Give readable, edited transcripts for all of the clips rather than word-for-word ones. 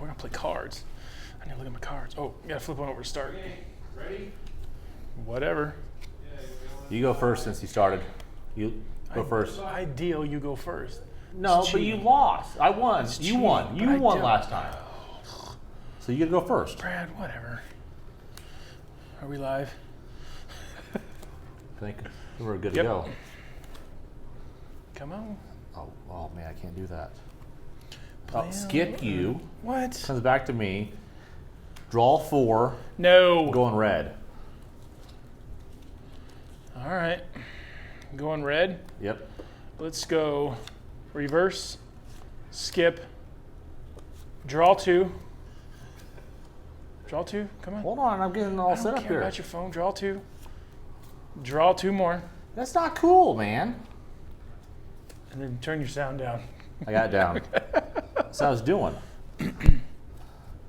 we're going to play cards. I need to look at my cards. Oh, you got to flip one over to start. Okay, ready? Whatever. You go first since you started. You go first. Ideal, you go first. No, It's but you cheating. lost. I won. It's You cheating, won. but You I won don't. last time. So you gotta go first. Brad, whatever. Are we live? I think we're good Yep. to go. Come on. Oh man, I can't do that. Play Skip you. What? Comes back to me. Draw 4. No. Going red. All right. Going red. Yep. Let's go reverse, skip, draw 2. Draw 2. Come on. Hold on, I'm getting all I set don't up care here. about your phone. Draw 2. Draw 2 more. That's not cool, man. And then turn your sound down. I got it down. That's what I was doing.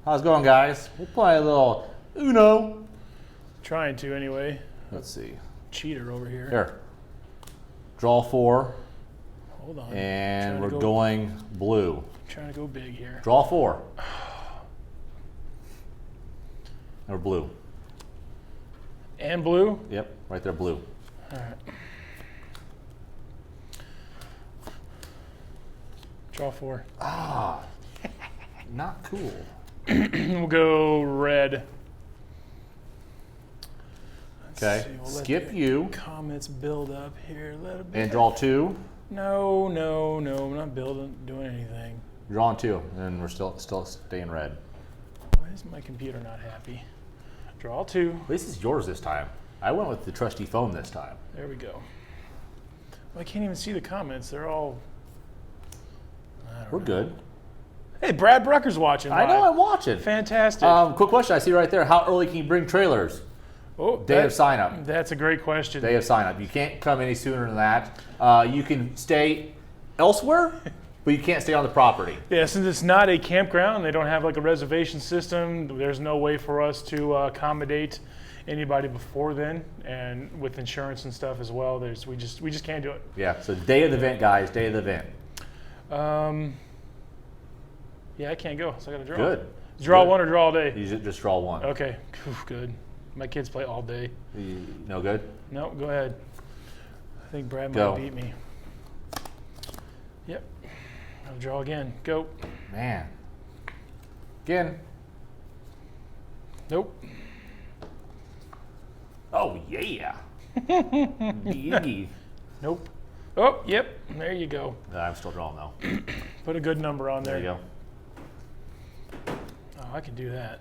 How's it going, guys? We'll play a little Uno. Trying to anyway. Let's see. Cheater over here. Here. Draw 4. Hold on. And Trying we're to go, going blue. Trying to go big here. Draw 4. And we're blue. And blue. Yep, right there, blue. All right. Draw 4. Ah, not cool. We'll go red. Let's Okay, see, we'll let skip the you. Comments build up here a little bit. And draw 2. No, I'm not doing anything. Drawing 2, and we're still staying red. Why is my computer not happy? Draw 2. At least it's yours this time. I went with the trusty phone this time. There we go. Well, I can't even see the comments. They're all. I don't We're know. good. Hey, Brad Brucker's watching. I know, live. I'm watching. Fantastic. Quick question I see right there. How early can you bring trailers? Day of sign up. That's a great question. Day of sign up. You can't come any sooner than that. You can stay elsewhere, but you can't stay on the property. Yeah, since it's not a campground, they don't have like a reservation system. There's no way for us to accommodate anybody before then, and with insurance and stuff as well. We just can't do it. Yeah, so day of the event, guys. Day of the event. Yeah, I can't go, so I got to draw. Good. Draw Good. one or draw all day. You just draw 1. Okay, good. My kids play all day. No good? No, go ahead. I think Brad Go. might beat me. Yep. I'll draw again. Go. Man. Again. Nope. Oh, yeah. Biggie. Nope. Oh, yep. There you go. I'm still drawing, though. Put a good number on there. There you go. Oh, I can do that.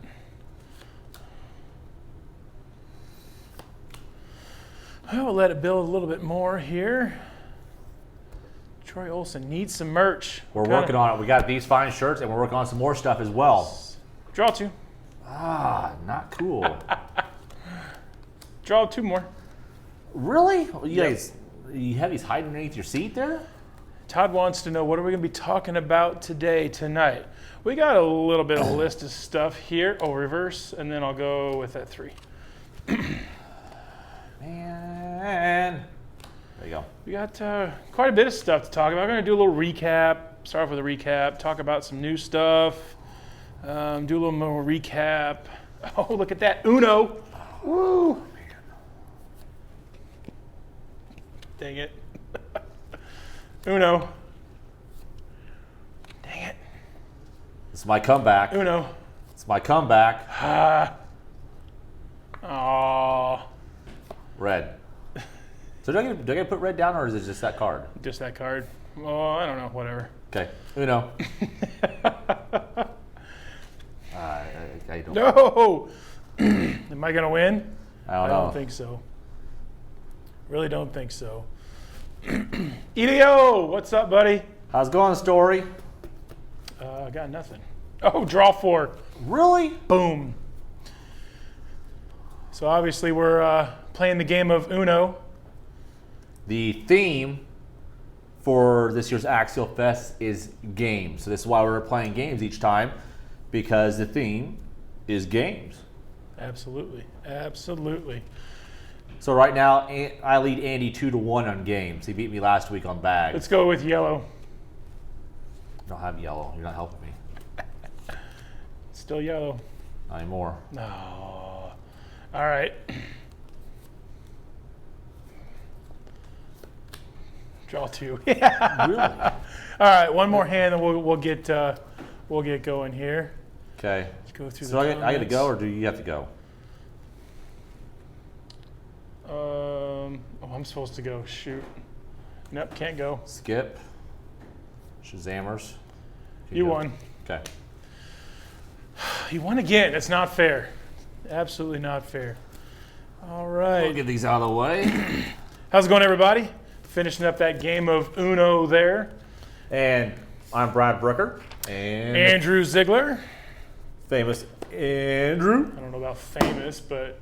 We'll let it build a little bit more here. Troy Olson needs some merch. We're working on it. We got these fine shirts, and we're working on some more stuff as well. Draw 2. Ah, not cool. Draw 2 more. Really? You guys, you have these hiding underneath your seat there? Todd wants to know, what are we going to be talking about tonight? We got a little bit of a list of stuff here. Oh, reverse, and then I'll go with that 3. Man. There you go. We got quite a bit of stuff to talk about. I'm going to do a little recap. Start off with a recap. Talk about some new stuff. Do a little more recap. Oh, look at that. Uno. Woo. Dang it. Uno. Dang it. It's my comeback. Uno. It's my comeback. Aww. Red. So do I get to put red down, or is it just that card? Just that card. Oh, I don't know. Whatever. Okay. Uno. I don't. No. Am I gonna win? I don't I know. don't think so. Really don't think so. EDO, what's up, buddy? How's it going, Story? I got nothing. Oh, draw 4. Really? Boom. So obviously we're playing the game of Uno. The theme for this year's Axialfest is games. So this is why we're playing games each time, because the theme is games. Absolutely. Absolutely. So right now, I lead Andy 2-1 on games. He beat me last week on bags. Let's go with yellow. I don't have yellow. You're not helping me. Still yellow. Not anymore. No. All right. Draw 2. Yeah. Really? All right, one more hand, and we'll get going here. Okay. Let's go through So the I got to go, or do you have to go? I'm supposed to go. Shoot. Nope, can't go. Skip. Shazammers. You go. won. Okay. You won again. It's not fair. Absolutely not fair. All right. We'll get these out of the way. How's it going, everybody? Finishing up that game of Uno there. And I'm Brad Brooker. And Andrew Ziegler. famous Andrew. I don't know about famous, but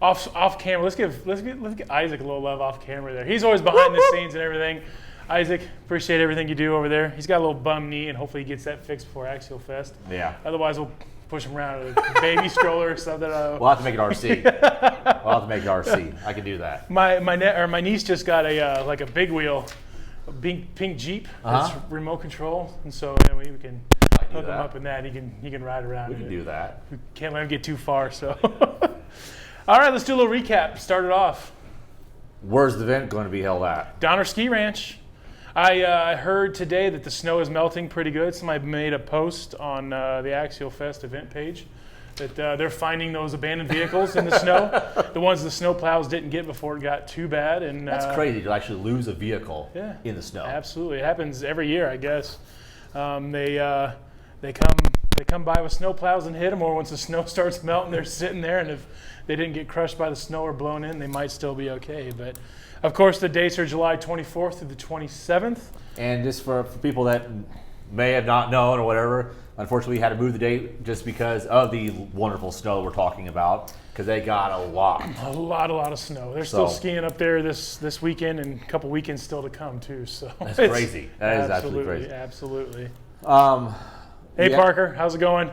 off camera. Let's give Isaac a little love off camera there. He's always behind the scenes and everything. Isaac, appreciate everything you do over there. He's got a little bum knee, and hopefully he gets that fixed before Axialfest. Yeah. Otherwise, we'll push him around in a baby stroller or something. We'll have to make it RC. We'll have to make it RC. I can do that. My niece just got a like a big wheel, a pink Jeep. That's remote control, and so yeah, we can hook him up in that. He can ride around. We can do that. We can't let him get too far. So, all right, let's do a little recap. Start it off. Where's the event going to be held at? Donner Ski Ranch. I heard today that the snow is melting pretty good. Somebody made a post on the Axialfest event page that they're finding those abandoned vehicles in the snow, the ones the snow plows didn't get before it got too bad. And That's crazy to actually lose a vehicle Yeah. in the snow. Absolutely, it happens every year, I guess. They come by with snow plows and hit them, or once the snow starts melting, they're sitting there, and if they didn't get crushed by the snow or blown in, they might still be okay. But of course, the dates are July 24th through the 27th. And just for people that may have not known or whatever, unfortunately, we had to move the date just because of the wonderful snow we're talking about, because they got a lot. A lot of snow. They're still skiing up there this weekend, and a couple weekends still to come too. So That's crazy. That is absolutely crazy. Absolutely. Hey, Hey Parker, how's it going?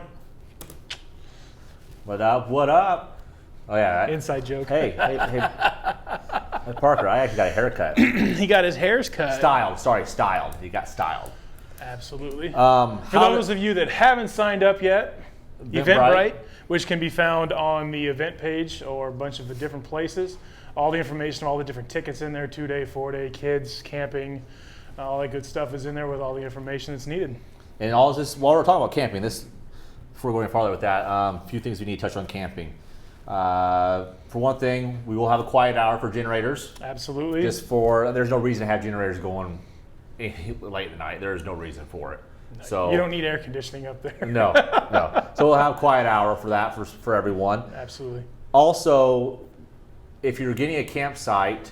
What up? What up? Oh yeah. Inside joke. Hey, Parker, I actually got a haircut. He got his hairs cut. Styled. He got styled. Absolutely. For those of you that haven't signed up yet, Eventbrite, which can be found on the event page or a bunch of the different places. All the information, all the different tickets in there, 2-day, 4-day, kids, camping, all that good stuff is in there with all the information that's needed. And all this, while we're talking about camping, before going farther with that, a few things we need to touch on camping. For one thing, we will have a quiet hour for generators. Absolutely. There's no reason to have generators going late at night. There's no reason for it. So you don't need air conditioning up there. No. So we'll have a quiet hour for that for everyone. Absolutely. Also, if you're getting a campsite,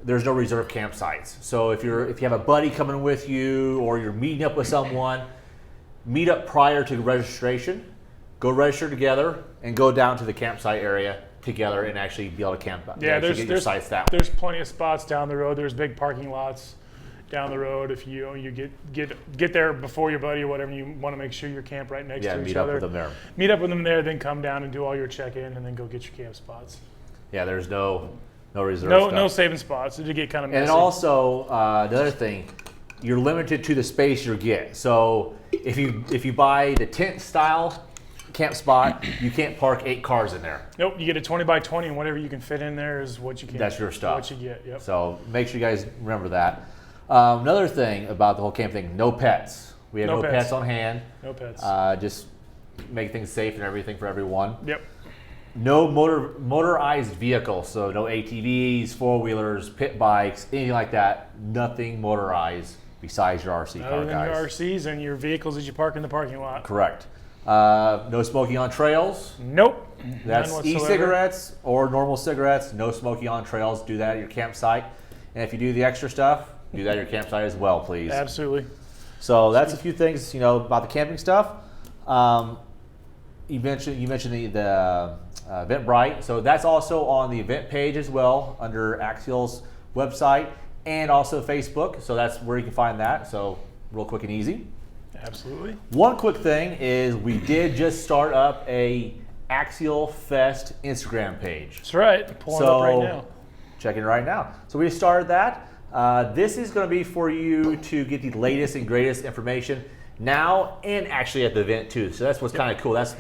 there's no reserved campsites. So if you have a buddy coming with you or you're meeting up with someone, meet up prior to registration. Go register together and go down to the campsite area together and actually be able to camp. Yeah, get your sites that way. There's plenty of spots down the road. There's big parking lots down the road. If you get there before your buddy or whatever, and you want to make sure you're camped right next to each other. Meet up with them there. Meet up with them there, then come down and do all your check-in, and then go get your camp spots. Yeah, there's no reserve. No saving spots. It'd get kind of messy. And also the other thing, you're limited to the space you get. So if you buy the tent style camp spot, you can't park 8 cars in there. Nope, you get a 20 by 20, and whatever you can fit in there is what you can. That's your stuff. What you get, yep. So make sure you guys remember that. Another thing about the whole camp thing, no pets. We have no pets on hand. No pets. Just make things safe and everything for everyone. Yep. No motorized vehicles, so no ATVs, 4-wheelers, pit bikes, anything like that. Nothing motorized besides your RC car, Other than guys. your RCs and your vehicles that you park in the parking lot. Correct. No smoking on trails. Nope. That's None whatsoever. e-cigarettes or normal cigarettes. No smoking on trails. Do that at your campsite. And if you do the extra stuff, do that at your campsite as well, please. Absolutely. So that's a few things, about the camping stuff. You mentioned the Eventbrite. So that's also on the event page as well under Axial's website and also Facebook. So that's where you can find that. So real quick and easy. Absolutely. One quick thing is we did just start up a Axialfest Instagram page. That's right. Pulling it up right now. Checking right now. So we started that. This is going to be for you to get the latest and greatest information now and actually at the event too. So that's what's kind of cool. That's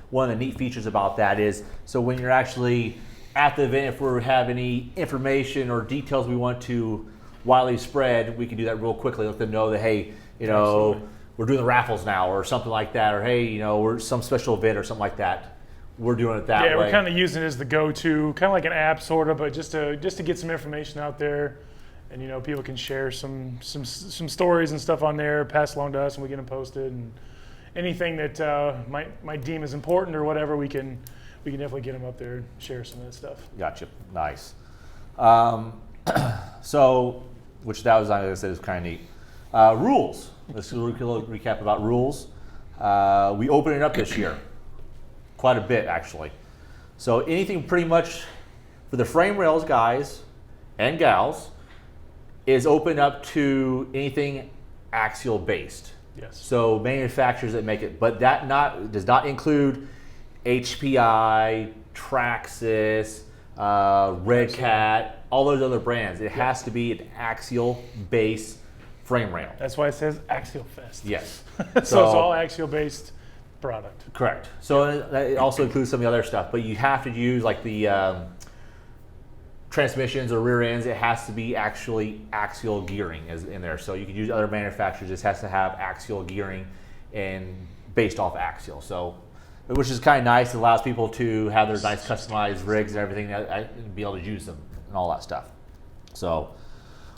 one of the neat features about that is, so when you're actually at the event, if we have any information or details we want to widely spread, we can do that real quickly. Let them know that, hey, Absolutely. we're doing the raffles now or something like that, or hey, we're some special event or something like that. We're doing it that way. Yeah, we're kind of using it as the go-to, kind of like an app sort of, but just to get some information out there, and people can share some stories and stuff on there, pass along to us, and we get them posted, and anything that might deem as important or whatever, we can definitely get them up there and share some of that stuff. Gotcha. Nice. So, which that was, like I said, is kind of neat. Rules. Let's do a little recap about rules. We opened it up this year, quite a bit actually. So anything pretty much for the frame rails guys and gals is open up to anything axial based. Yes. So manufacturers that make it, but that does not include HPI, Traxxas, Red Cat, all those other brands. It has to be an axial base frame rail. That's why it says Axialfest. Yes. So it's all axial-based product. Correct. So it also includes some of the other stuff, but you have to use like the transmissions or rear ends. It has to be actually axial gearing is in there. So you can use other manufacturers. This has to have axial gearing and based off axial. So, which is kind of nice. It allows people to have their nice customized rigs and everything and be able to use them and all that stuff. So,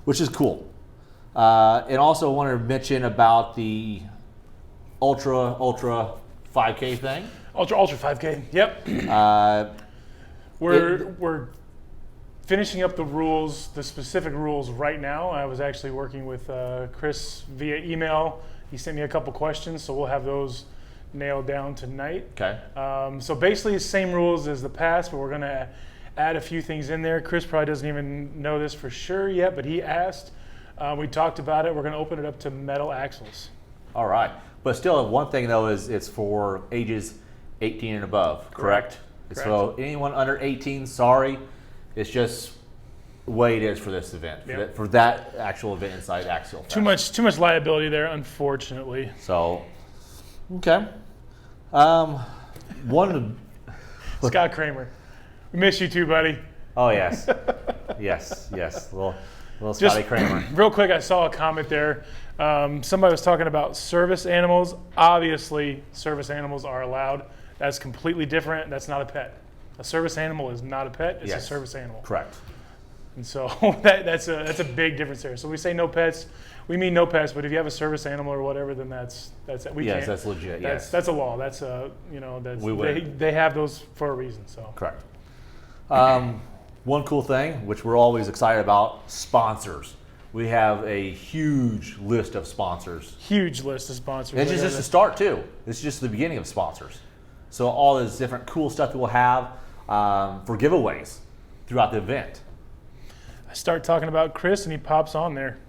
which is cool. And also wanted to mention about the Ultra 5K thing. Ultra 5K. Yep. We're finishing up the rules, the specific rules right now. I was actually working with Chris via email. He sent me a couple questions, so we'll have those nailed down tonight. Okay. So basically the same rules as the past, but we're going to add a few things in there. Chris probably doesn't even know this for sure yet, but he asked. We talked about it. We're going to open it up to metal axles. All right. But still, one thing though is it's for ages 18 and above, correct? Correct. So anyone under 18, sorry, it's just the way it is for this event, Yep. for that actual event inside Axial Fest. Too much liability there, unfortunately. So, okay. Scott Kramer, we miss you too, buddy. Oh yes, yes. Little Scotty Kramer. Real quick, I saw a comment there. Somebody was talking about service animals. Obviously, service animals are allowed. That's completely different. That's not a pet. A service animal is not a pet. It's a service animal. Correct. And so that's a big difference there. So we say no pets. We mean no pets. But if you have a service animal or whatever, then that's we can't. Yes, that's legit. That's a law. That's they have those for a reason. So correct. One cool thing, which we're always excited about, sponsors. We have a huge list of sponsors. Huge list of sponsors. And it's just a start too. It's just the beginning of sponsors. So all this different cool stuff that we'll have for giveaways throughout the event. I start talking about Chris and he pops on there.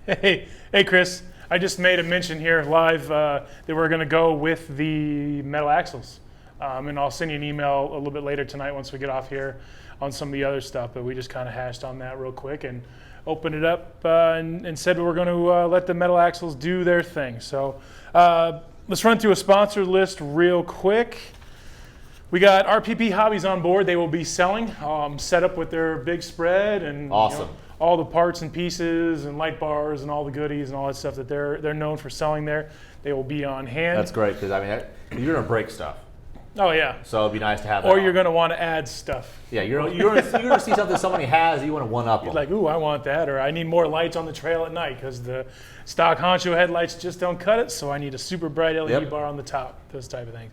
Hey Chris, I just made a mention here live that we're going to go with the metal axles. And I'll send you an email a little bit later tonight once we get off here on some of the other stuff. But we just kind of hashed on that real quick and opened it up and said we're going to let the metal axles do their thing. So let's run through a sponsor list real quick. We got RPP Hobbies on board. They will be selling, set up with their big spread and awesome. All the parts and pieces and light bars and all the goodies and all that stuff that they're known for selling there. They will be on hand. That's great because you're gonna break stuff. Oh yeah. So it'd be nice to have that. Or you're going to want to add stuff. Yeah, you're going to see something somebody has, you want to one up them. You're like, ooh, I want that, or I need more lights on the trail at night because the stock Honcho headlights just don't cut it, so I need a super bright LED bar on the top. Those type of things.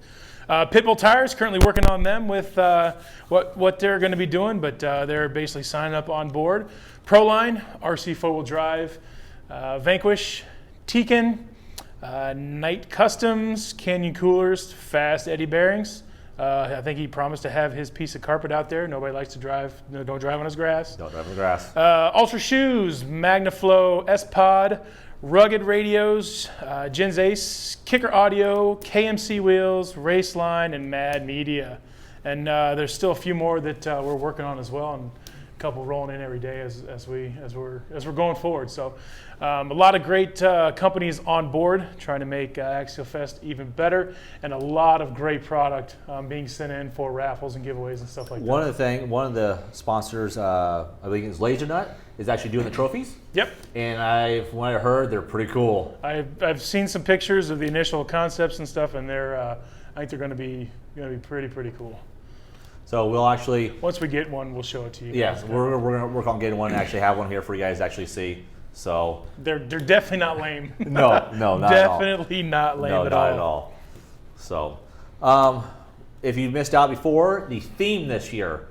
Pitbull Tires, currently working on them with what they're going to be doing, but they're basically signing up on board. Proline, RC 4-wheel drive, Vanquish, Tekin, Knight Customs, Canyon Coolers, Fast Eddie Bearings. I think he promised to have his piece of carpet out there. Nobody likes to drive. No, don't drive on his grass. Don't drive on the grass. Ultra Shoes, MagnaFlow, S-Pod, Rugged Radios, Gens Ace, Kicker Audio, KMC Wheels, Raceline, and Mad Media. And there's still a few more that we're working on as well and couple rolling in every day as we're going forward. So a lot of great companies on board trying to make Axialfest even better, and a lot of great product being sent in for raffles and giveaways and stuff like that. One of the sponsors, I believe it's Laser Nut, is actually doing the trophies. Yep. And from what I heard, they're pretty cool. I've seen some pictures of the initial concepts and stuff, and I think they're going to be pretty cool. So we'll actually, once we get one, we'll show it to you. Yes, we're going to work on getting one and actually have one here for you guys to actually see. So they're definitely not lame. No, not at all. Definitely not lame not at all. So, if you missed out before, the theme this year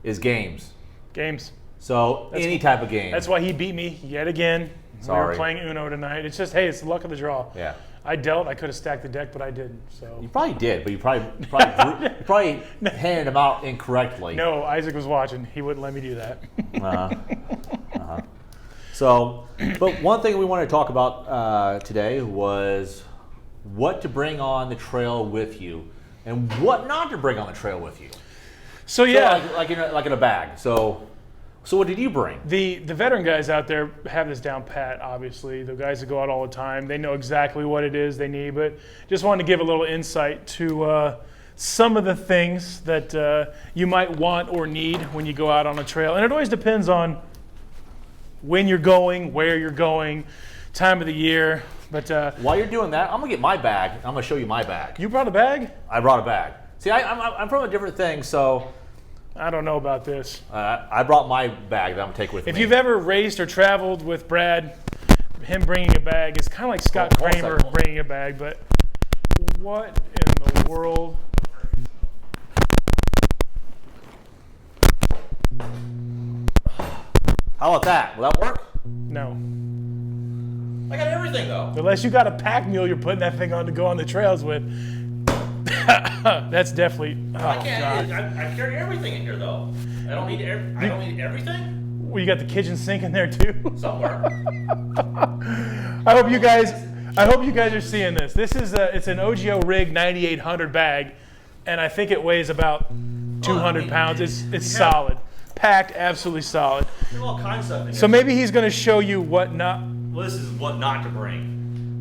is games. Games. So any type of game. That's why he beat me yet again. Sorry. We were playing Uno tonight. It's just, hey, it's the luck of the draw. Yeah. I dealt. I could have stacked the deck, but I didn't. So you probably did, but you probably handed them out incorrectly. No, Isaac was watching. He wouldn't let me do that. So, but one thing we wanted to talk about today was what to bring on the trail with you, and what not to bring on the trail with you. So yeah, so like in a bag. So what did you bring? The veteran guys out there have this down pat, obviously. The guys that go out all the time, they know exactly what it is they need, but just wanted to give a little insight to some of the things that you might want or need when you go out on a trail. And it always depends on when you're going, where you're going, time of the year. But while you're doing that, I'm going to get my bag. I'm going to show you my bag. You brought a bag? I brought a bag. See, I'm from a different thing, so... I don't know about this. I brought my bag that I'm going to take with me. If you've ever raced or traveled with Brad, him bringing a bag is kind of like Scott Kramer bringing a bag, but what in the world? How about that? Will that work? No. I got everything, though. Unless you got a pack mule you're putting that thing on to go on the trails with. That's definitely. Oh, I can't. I carry everything in here, though. I don't need everything. Well, you got the kitchen sink in there too. Somewhere. I hope you guys are seeing this. This is it's an OGO Rig 9800 bag, and I think it weighs about 200 pounds. It's solid, packed, absolutely solid. There's all kinds of stuff in here. So maybe he's going to show you what not. Well, this is what not to bring.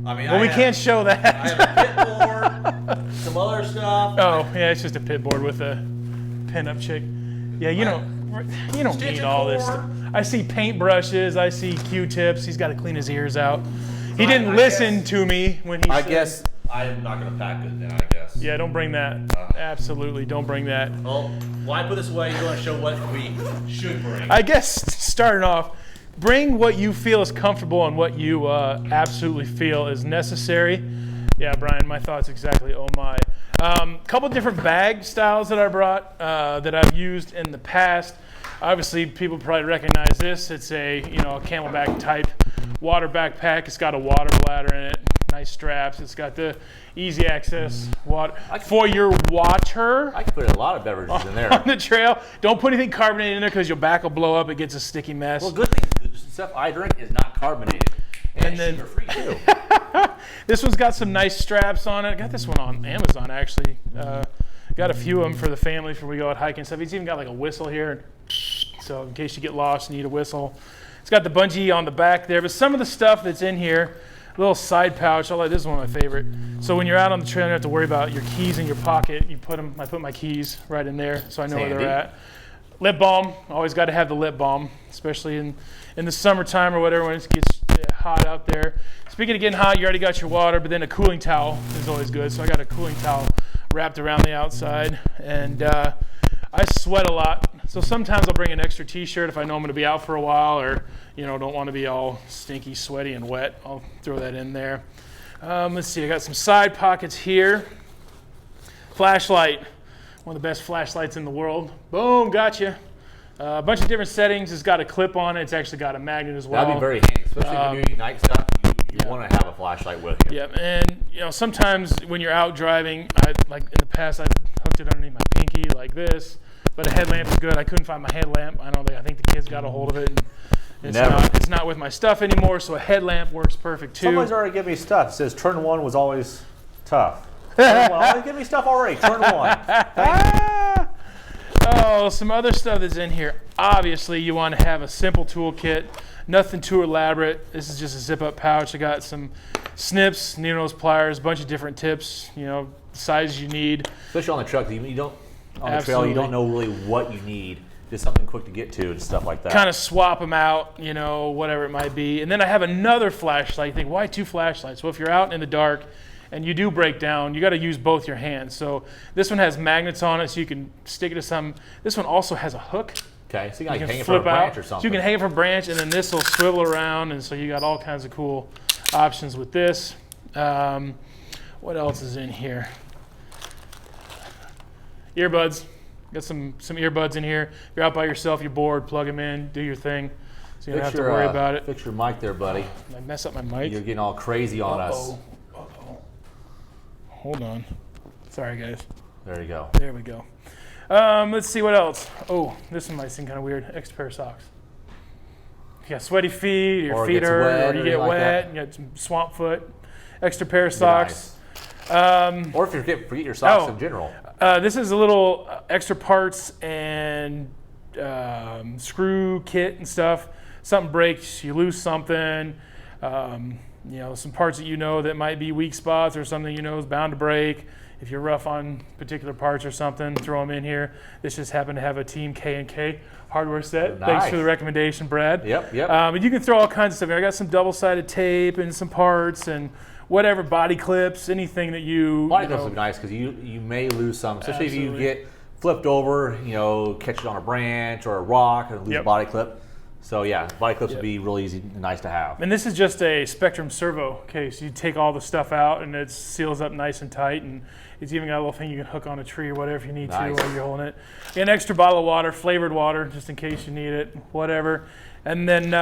I mean, well, we can't show that. I have a pit board, some other stuff. Oh, yeah, it's just a pit board with a pin-up chick. Yeah, you don't need all this stuff. I see paintbrushes. I see Q-tips. He's got to clean his ears out. He didn't listen to me when he said... I guess I'm not going to pack it then, I guess. Yeah, don't bring that. Absolutely, don't bring that. Well, why put this away? You want to show what we should bring. I guess starting off, bring what you feel is comfortable and what you absolutely feel is necessary. Yeah, Brian, my thoughts exactly. Oh my. Couple different bag styles that I brought that I've used in the past. Obviously, people probably recognize this. It's a Camelback type water backpack. It's got a water bladder in it. Nice straps. It's got the easy access water for your water. I can put a lot of beverages in there. On the trail. Don't put anything carbonated in there because your back will blow up. It gets a sticky mess. Well, good thing the stuff I drink is not carbonated. And then sugar-free too. This one's got some nice straps on it. I got this one on Amazon actually. Got a few of them for the family for we go out hiking and stuff. He's even got like a whistle here. So in case you get lost and need a whistle. It's got the bungee on the back there. But some of the stuff that's in here, little side pouch. This is one of my favorite. So when you're out on the trail, you don't have to worry about your keys in your pocket. I put my keys right in there so I know where they're at. Lip balm. Always got to have the lip balm, especially in the summertime or whatever when it gets hot out there. Speaking of getting hot, you already got your water, but then a cooling towel is always good. So I got a cooling towel wrapped around the outside, and I sweat a lot. So sometimes I'll bring an extra t-shirt if I know I'm going to be out for a while or don't want to be all stinky, sweaty, and wet. I'll throw that in there. Let's see, I got some side pockets here. Flashlight, one of the best flashlights in the world. Boom, gotcha. A bunch of different settings. It's got a clip on it. It's actually got a magnet as well. That'd be very handy, especially when you're doing night stuff. You want to have a flashlight with you. Yeah, and sometimes when you're out driving, like in the past, I've hooked it underneath my pinky like this. But a headlamp is good. I couldn't find my headlamp. I think the kids got a hold of it. And it's not with my stuff anymore, so a headlamp works perfect too. Someone's already given me stuff. It says turn 1 was always tough. Turn 1. Always give me stuff already. Turn 1. So some other stuff that's in here. Obviously, you want to have a simple toolkit, nothing too elaborate. This is just a zip-up pouch. I got some snips, needle nose pliers, a bunch of different tips. The sizes you need. Especially on the truck, you don't on the trail. You don't know really what you need. Just something quick to get to and stuff like that. Kind of swap them out, whatever it might be. And then I have another flashlight. You think, why 2 flashlights? Well, if you're out in the dark and you do break down, you got to use both your hands. So this one has magnets on it, so you can stick it to some. This one also has a hook. Okay, so you can hang it from a branch or something. So you can hang it from a branch, and then this will swivel around, and so you got all kinds of cool options with this. What else is in here? Earbuds. Got some earbuds in here. If you're out by yourself, you're bored, plug them in, do your thing. So you don't have to worry about it. Fix your mic there, buddy. I mess up my mic? You're getting all crazy on us. Hold on. Sorry, guys. There you go. There we go. Let's see what else. Oh, this one might seem kind of weird. Extra pair of socks. If you got sweaty feet, your feet hurt, or you get wet, you got some swamp foot. Extra pair of socks. Nice. Or if you forget your socks in general. This is a little extra parts and screw kit and stuff. Something breaks, you lose something. Some parts that that might be weak spots or something is bound to break. If you're rough on particular parts or something, throw them in here. This just happened to have a Team K&K hardware set. Nice. Thanks for the recommendation, Brad. Yep. But you can throw all kinds of stuff. I got some double-sided tape and some parts and whatever, body clips, anything that you... Body clips would be nice because you may lose some, especially if you get flipped over, catch it on a branch or a rock and lose a body clip. So yeah, body clips would be really easy and nice to have. And this is just a Spectrum Servo case. You take all the stuff out and it seals up nice and tight, and it's even got a little thing you can hook on a tree or whatever if you need to while you're holding it. An extra bottle of water, flavored water, just in case you need it, whatever. And then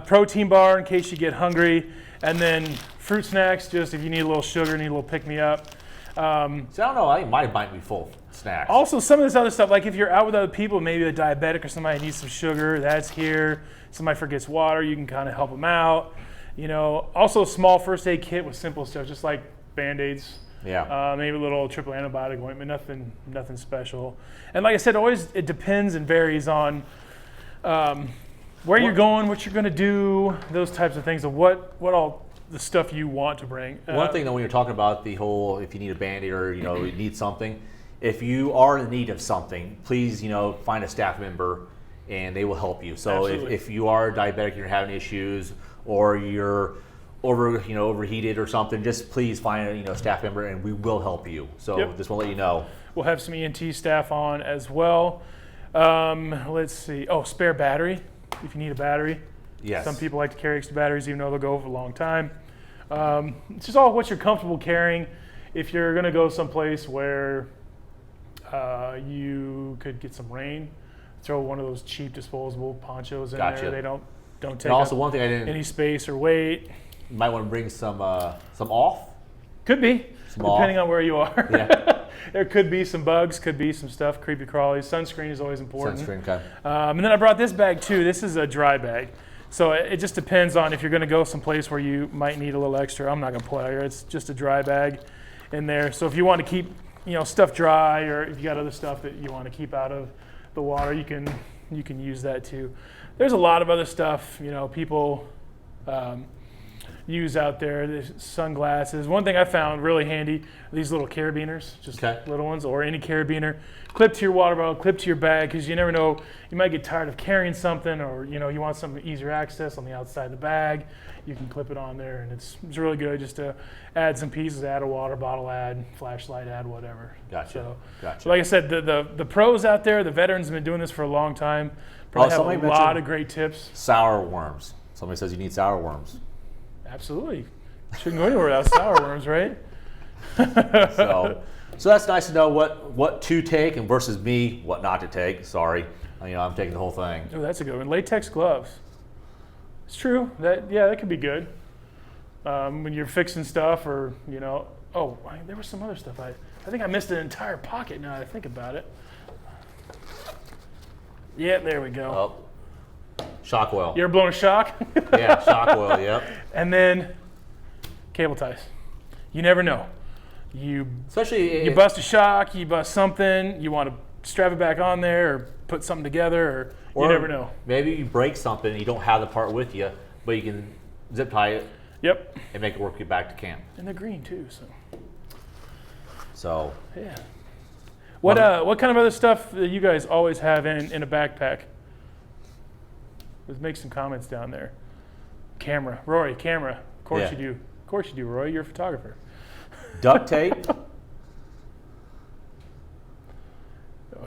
protein bar in case you get hungry. And then fruit snacks, just if you need a little sugar, need a little pick-me-up. So I don't know, I think mine might be full of snacks. Also, some of this other stuff, like if you're out with other people, maybe a diabetic or somebody needs some sugar, that's here. Somebody forgets water, you can kind of help them out. Also a small first aid kit with simple stuff, just like Band-Aids. Yeah. Maybe a little triple antibiotic ointment, nothing special. And like I said, it depends and varies on where you're going, what you're going to do, those types of things, of what all the stuff you want to bring. One thing that when you're talking about the whole, if you need a Band-Aid or you need something, if you are in need of something, please find a staff member and they will help you. So if you are diabetic and you're having issues or you're overheated or something, just please find a staff member and we will help you. So just want to let you know. We'll have some ENT staff on as well. Let's see. Oh, spare battery if you need a battery. Yes. Some people like to carry extra batteries even though they'll go for a long time. It's just all what you're comfortable carrying. If you're going to go someplace where you could get some rain, throw one of those cheap disposable ponchos in there. They don't take also, one thing any space or weight. You might want to bring some off. Could be, depending on where you are. Yeah. There could be some bugs, could be some stuff, creepy crawlies. Sunscreen is always important. Sunscreen, okay. And then I brought this bag too. This is a dry bag. So it just depends on if you're going to go someplace where you might need a little extra. I'm not going to pull it out here. It's just a dry bag in there. So if you want to keep stuff dry, or if you got other stuff that you want to keep out of the water, you can use that too. There's a lot of other stuff people use out there. There's sunglasses. One thing I found really handy, these little carabiners, just little ones, or any carabiner. Clip to your water bottle, clip to your bag, because you never know, you might get tired of carrying something, or you want some easier access on the outside of the bag. You can clip it on there, and it's really good just to add some pieces, add a water bottle, add flashlight, add whatever. Gotcha. So like I said, the pros out there, the veterans have been doing this for a long time. Probably have a lot of great tips. Sour worms. Somebody says you need sour worms. Absolutely. Shouldn't go anywhere without sour worms, right? So that's nice to know what to take and versus me, what not to take. Sorry, I'm taking the whole thing. Oh, that's a good one. Latex gloves. It's true. That could be good when you're fixing stuff, or Oh, there was some other stuff. I think I missed an entire pocket. Now that I think about it. Yeah, there we go. Oh, shock oil. You ever blown a shock? Yeah, shock oil. Yep. And then cable ties. You never know. You bust a shock, you bust something, you want to strap it back on there or put something together, or you never know. Maybe you break something and you don't have the part with you, but you can zip tie it. Yep. And make it work you back to camp. And they're green too, So. Yeah. What kind of other stuff do you guys always have in a backpack? Let's make some comments down there. Camera, Rory, camera. Of course you do. Of course you do, Rory. You're a photographer. Duct tape.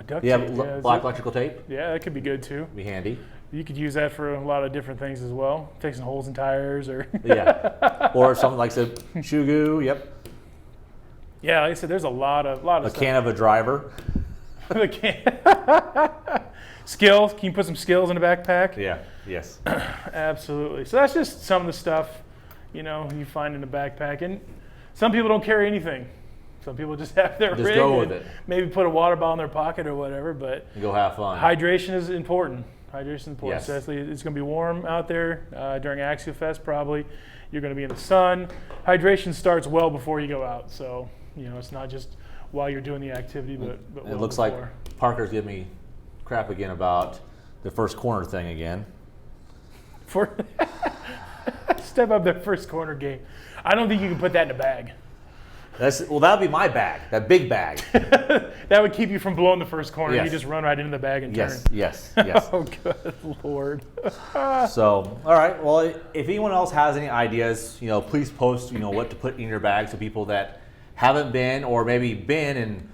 Duct Yeah, tape. black electrical tape. Yeah, that could be good too. Be handy. You could use that for a lot of different things as well. Take some holes in tires or. Yeah. Or something like the shoe goo. Yep. Yeah, like I said, there's a lot of stuff. A can of a driver. The can. Skills. Can you put some skills in a backpack? Yeah. Yes. Absolutely. So that's just some of the stuff, you find in a backpack. And some people don't carry anything. Some people just have their Just rig go with and it. maybe put a water bottle in their pocket or whatever. But And go have fun. hydration is important. Hydration is important. Yes. So it's going to be warm out there during Axialfest probably. You're going to be in the sun. Hydration starts well before you go out. So, it's not just while you're doing the activity, but well It looks before. like Parker's giving me crap again about the first corner thing again. Step up their first corner game. I don't think you can put that in a bag. That'll be my bag, that big bag. That would keep you from blowing the first corner. Yes. You just run right into the bag and Yes, turn. yes. Oh, good Lord. So, all right. Well, if anyone else has any ideas, please post, what to put in your bag to people that haven't been or maybe been and,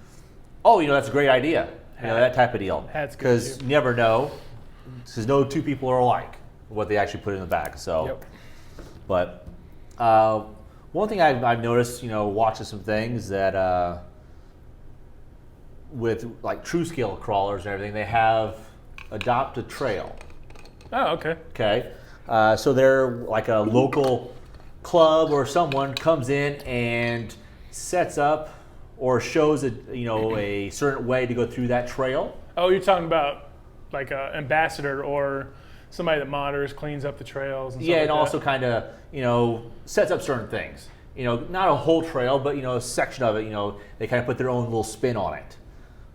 that's a great idea. That type of deal. That's good, Because too. you never know, because no two people are alike, what they actually put in the bag. So, Yep. But one thing I've noticed, watching some things that with like true scale crawlers and everything, they have adopt a trail. Oh, okay. Okay, so they're like a local club or someone comes in and sets up or shows a certain way to go through that trail. Oh, you're talking about like an ambassador or somebody that monitors, cleans up the trails. And stuff Yeah, like and that. also kind of sets up certain things. Not a whole trail, but a section of it. They kind of put their own little spin on it.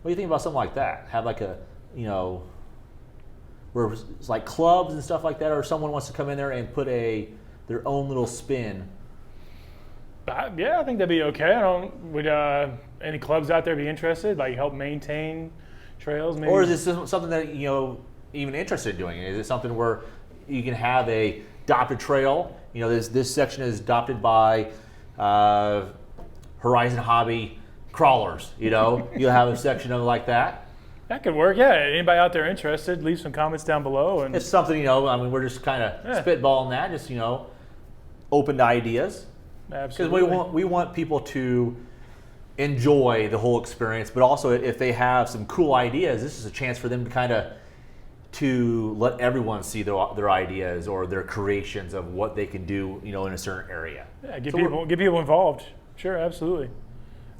What do you think about something like that? Have like a where it's like clubs and stuff like that, or someone wants to come in there and put their own little spin. Yeah, I think that'd be okay. Would any clubs out there be interested? Like help maintain trails, maybe? Or is this something that even interested in doing? Is it something where you can have a adopted trail? This section is adopted by Horizon Hobby crawlers. You'll have a section of it like that. That could work. Yeah. Anybody out there interested? Leave some comments down below. And It's something we're just kind of spitballing that, just open to ideas. Because absolutely. we want people to enjoy the whole experience, but also if they have some cool ideas, this is a chance for them to let everyone see their ideas or their creations of what they can do, in a certain area. Yeah, get people involved. Sure, absolutely.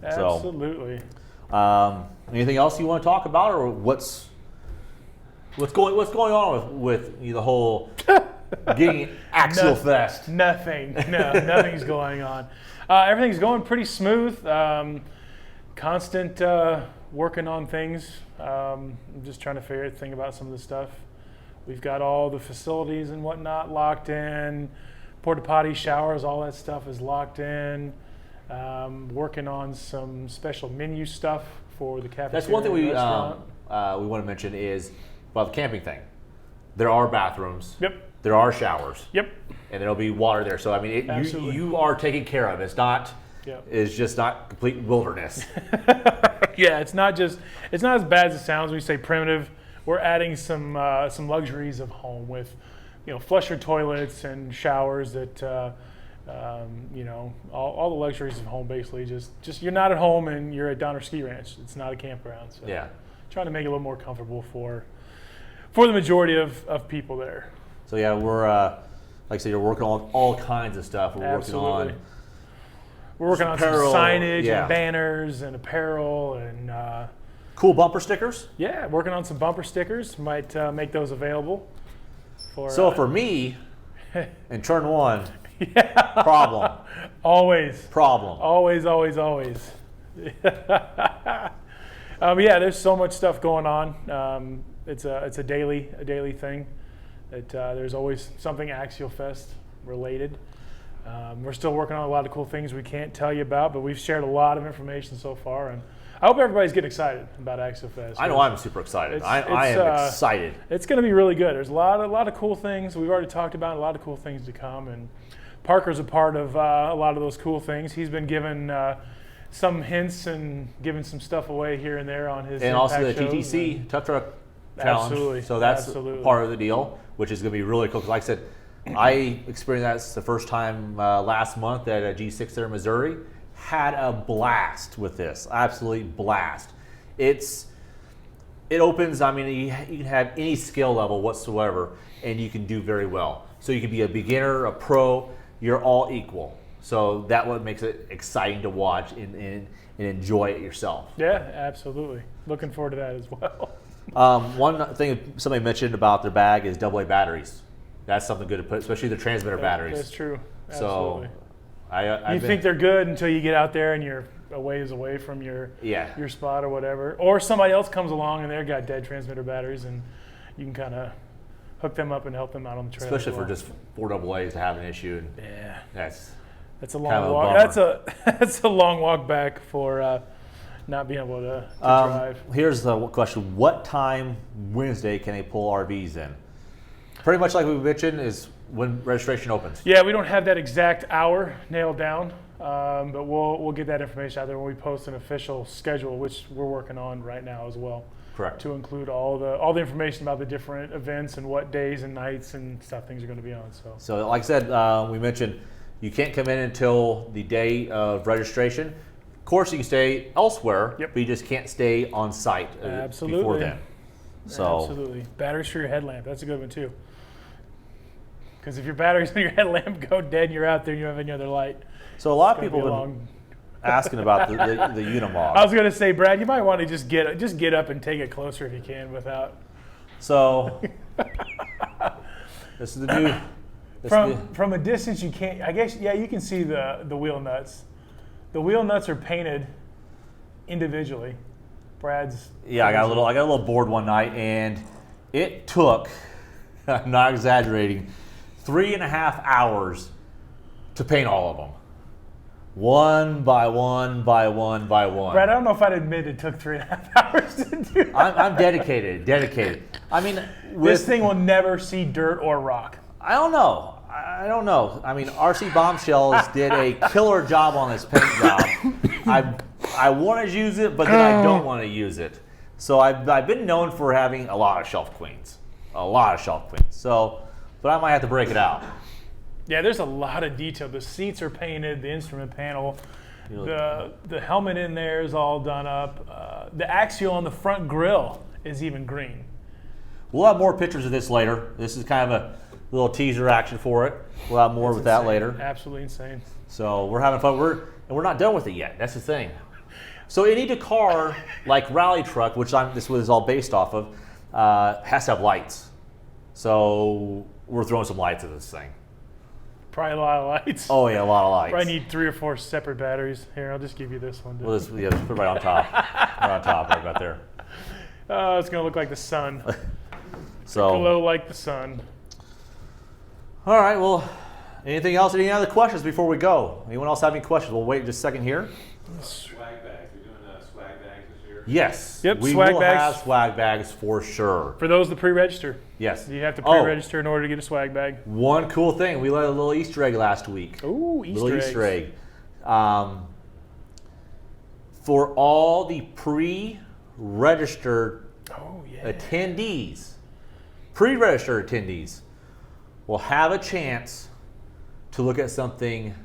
Absolutely. Anything else you want to talk about, or what's going on with the whole getting Axialfest? Nothing. No, nothing's going on. Everything's going pretty smooth. Constant working on things. I'm just trying to think about some of the stuff. We've got all the facilities and whatnot locked in. Porta potty, showers, all that stuff is locked in. Working on some special menu stuff for the cafeteria. That's one thing we restaurant. want to mention is about the camping thing. There are bathrooms. Yep. There are showers. Yep. And there'll be water there. So I mean, Absolutely. you are taken care of. It's not. Yep. It's just not complete wilderness. Yeah, it's not as bad as it sounds when you say primitive. We're adding some luxuries of home with, flusher toilets and showers that, all the luxuries of home basically. Just you're not at home and you're at Donner Ski Ranch. It's not a campground. So Yeah. trying to make it a little more comfortable for the majority of people there. So yeah, we're like I said, you're working on all kinds of stuff. We're Absolutely. We're working working on apparel, some signage yeah. and banners and apparel and cool bumper stickers. yeah, working on some bumper stickers. Might make those available. So for me, in turn one, problem. Always. Problem. Always. Yeah, there's so much stuff going on. It's a daily thing. There's always something Axialfest related. We're still working on a lot of cool things we can't tell you about, but we've shared a lot of information so far, and I hope everybody's getting excited about Axialfest. I know I'm super excited. I am excited. It's going to be really good. There's a lot of cool things we've already talked about, a lot of cool things to come, and Parker's a part of a lot of those cool things. He's been given some hints and giving some stuff away here and there on his and also the shows TTC Tough Truck Challenge. Absolutely. So that's Absolutely. part of the deal, which is going to be really cool. Because like I said, I experienced that the first time last month at a G6 there in Missouri. Had a blast with this, absolutely blast. It opens. I mean, you can have any skill level whatsoever, and you can do very well. So you can be a beginner, a pro. You're all equal. So that what makes it exciting to watch and enjoy it yourself. Yeah, absolutely. Looking forward to that as well. One thing somebody mentioned about their bag is AA batteries. That's something good to put, especially the transmitter batteries. That's true. Absolutely. So you think they're good until you get out there and you're a ways away from your spot or whatever. Or somebody else comes along and they've got dead transmitter batteries and you can kind of hook them up and help them out on the trail. Especially for just 4 AA's to have an issue. And yeah. That's a long kind of walk. That's a long walk back for not being able to drive. Here's the question. What time Wednesday can they pull RVs in? Pretty much like we mentioned is when registration opens. Yeah, we don't have that exact hour nailed down, but we'll get that information out there when we post an official schedule, which we're working on right now as well. Correct. To include all the information about the different events and what days and nights and stuff things are going to be on. So like I said, we mentioned you can't come in until the day of registration. Of course, you can stay elsewhere, but you just can't stay on site before then. So absolutely. Batteries for your headlamp. That's a good one too. Because if your batteries in your headlamp go dead and you're out there and you don't have any other light. So a lot of people have been asking about the Unimog. I was going to say, Brad, you might want to just get up and take it closer if you can without. So this is the new. From a distance, you can't. I guess you can see the wheel nuts. The wheel nuts are painted individually. Brad's. Yeah, I got a little bored one night, and it took. I'm not exaggerating. 3.5 hours to paint all of them. One by one by one by one. Brad, I don't know if I'd admit it took 3.5 hours to do that. I'm dedicated. I mean, this thing will never see dirt or rock. I don't know. I mean, RC Bombshells did a killer job on this paint job. I want to use it, but then I don't want to use it. So I've been known for having a lot of shelf queens. So, but I might have to break it out. Yeah, there's a lot of detail. The seats are painted, the instrument panel, the helmet in there is all done up. The axial on the front grille is even green. We'll have more pictures of this later. This is kind of a little teaser action for it. We'll have more with that later. Absolutely insane. So we're having fun. We're not done with it yet. That's the thing. So any Dakar like rally truck, which this is all based off of, has to have lights. So we're throwing some lights at this thing. Probably a lot of lights. Oh yeah, a lot of lights. Probably need 3 or 4 separate batteries. Here, I'll just give you this one. We'll just put it right on top. Right about there. It's gonna look like the sun. So glow like the sun. All right. Well, anything else? Any other questions before we go? Anyone else have any questions? We'll wait just a second here. Swag bags. We're doing swag bags this year. Yes. Yep. We swag will bags. have swag bags for sure. For those that pre-register. Yes. You have to pre-register in order to get a swag bag. One cool thing. We let a little Easter egg last week. Ooh, Easter egg. For all the pre-registered attendees, pre-registered attendees will have a chance to look at something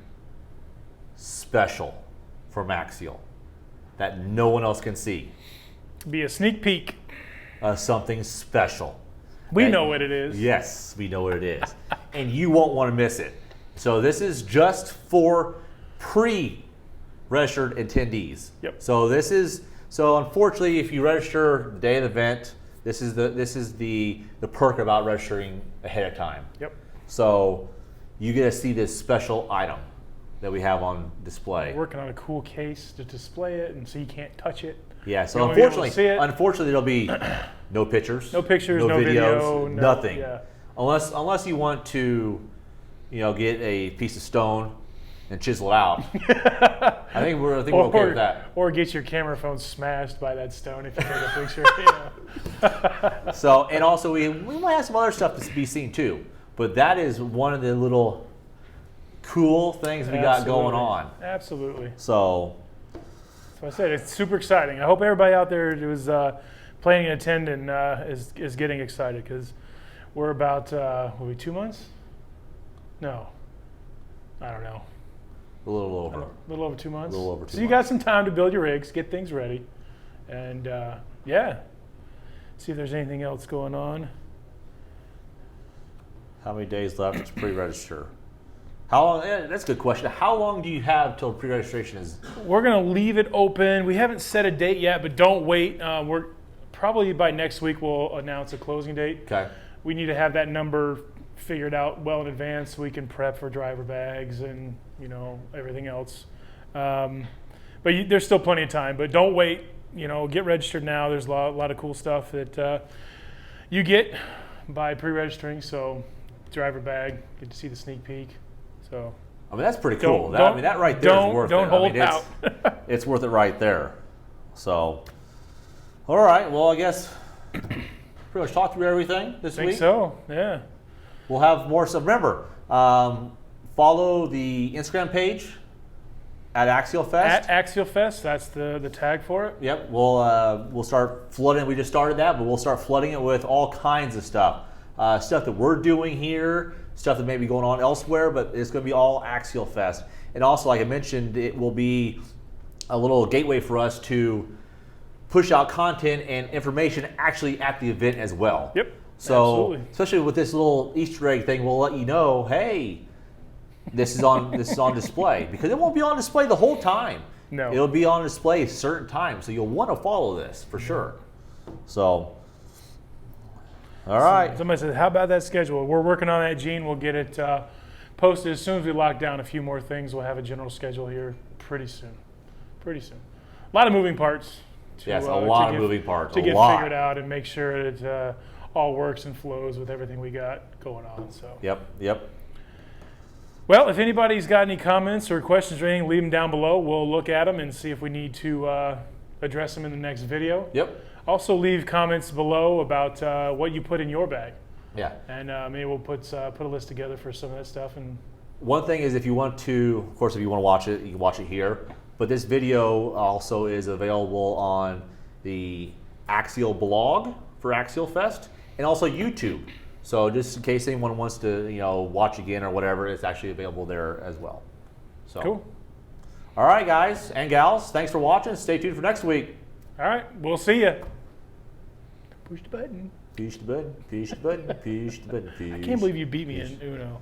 special from Axial that no one else can see. Be a sneak peek. Something special. We know what it is. Yes, we know what it is. And you won't want to miss it. So this is just for pre-registered attendees. Yep. So unfortunately, if you register the day of the event, this is the perk about registering ahead of time. Yep. So you get to see this special item. that we have on display. We're working on a cool case to display it, and so you can't touch it. Yeah, so You won't be able to see it. unfortunately, there'll be no pictures, No pictures, no videos, video, nothing. Yeah. Unless you want to, get a piece of stone and chisel it out. I think we're okay with that. Or get your camera phone smashed by that stone if you take a picture. So, and also we might have some other stuff to be seen too, but that is one of the little cool things we got going on. Absolutely. So I said it's super exciting. I hope everybody out there who's planning to attend and is getting excited, because we're about 2 months? No, I don't know. a little over. A little over 2 months. A little over 2 So you got some time to build your rigs, get things ready, and yeah, see if there's anything else going on. How many days left to pre-register? How long? That's a good question. How long do you have till pre-registration is? We're gonna leave it open. We haven't set a date yet, but don't wait. We're probably by next week we'll announce a closing date. Okay. We need to have that number figured out well in advance so we can prep for driver bags and everything else. But there's still plenty of time. But don't wait. Get registered now. There's a lot of cool stuff that you get by pre-registering. So driver bag, get to see the sneak peek. So I mean, that's pretty cool. That right there is worth it. Don't hold out. It's worth it right there. So, all right. Well, I guess pretty much talked through everything this week. I think so. Yeah. We'll have more stuff. Remember, follow the Instagram page at Axialfest. At Axialfest, that's the tag for it. Yep. We'll start flooding. We just started that, but we'll start flooding it with all kinds of stuff. Stuff that we're doing here, stuff that may be going on elsewhere, but it's going to be all Axialfest. And also, like I mentioned, it will be a little gateway for us to push out content and information actually at the event as well. Yep. So, absolutely. especially with this little Easter egg thing, we'll let you know, hey, this is on display, because it won't be on display the whole time. No. It'll be on display at certain times, so you'll want to follow this for sure. So, all right. Somebody said, how about that schedule? We're working on that, Gene. We'll get it posted as soon as we lock down a few more things. We'll have a general schedule here pretty soon. Pretty soon. A lot of moving parts. Yes, a lot of moving parts. To get figured out and make sure it all works and flows with everything we got going on. So. Yep. Well, if anybody's got any comments or questions or anything, leave them down below. We'll look at them and see if we need to address them in the next video. Yep. Also, leave comments below about what you put in your bag. Yeah. And maybe we'll put a list together for some of that stuff. And one thing is, if you want to, of course, if you want to watch it, you can watch it here. But this video also is available on the Axial blog for Axialfest and also YouTube. So just in case anyone wants to, watch again or whatever, it's actually available there as well. So cool. All right, guys and gals, thanks for watching. Stay tuned for next week. All right, we'll see you. Push the button. Push the button. Push the button. Push the button. Push. I can't believe you beat me in Uno.